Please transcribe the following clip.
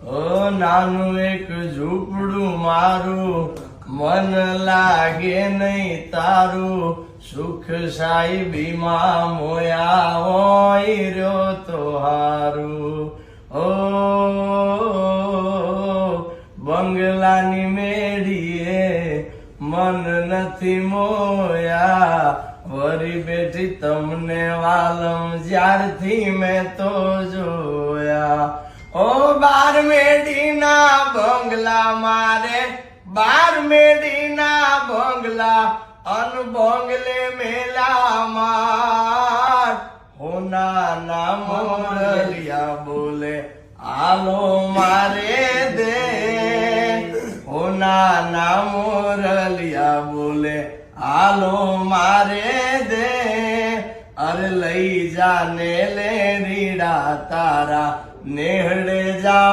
નાનું એક ઝૂંપડું મારું, મન લાગે નહીં તારું, સુખ સાહેબીમાં મોયા હોય રહ્યો તો હારું. ઓ બંગલાની મેળીએ મન નથી મોયા, વરી બેઠી તમને વાલમ જ્યારથી મેં તો જોયા. ઓ બાર મેડીના બંગલા મારે, બાર મેડીના બંગલા, અન બંગલે મેલા માર. હોના ના મોરલિયા બોલે આલો મારે દે, હોના ના મોરલિયા બોલે આલો મારે દે. અરે લઈ જાને લે રીડા તારા નેહડે જા.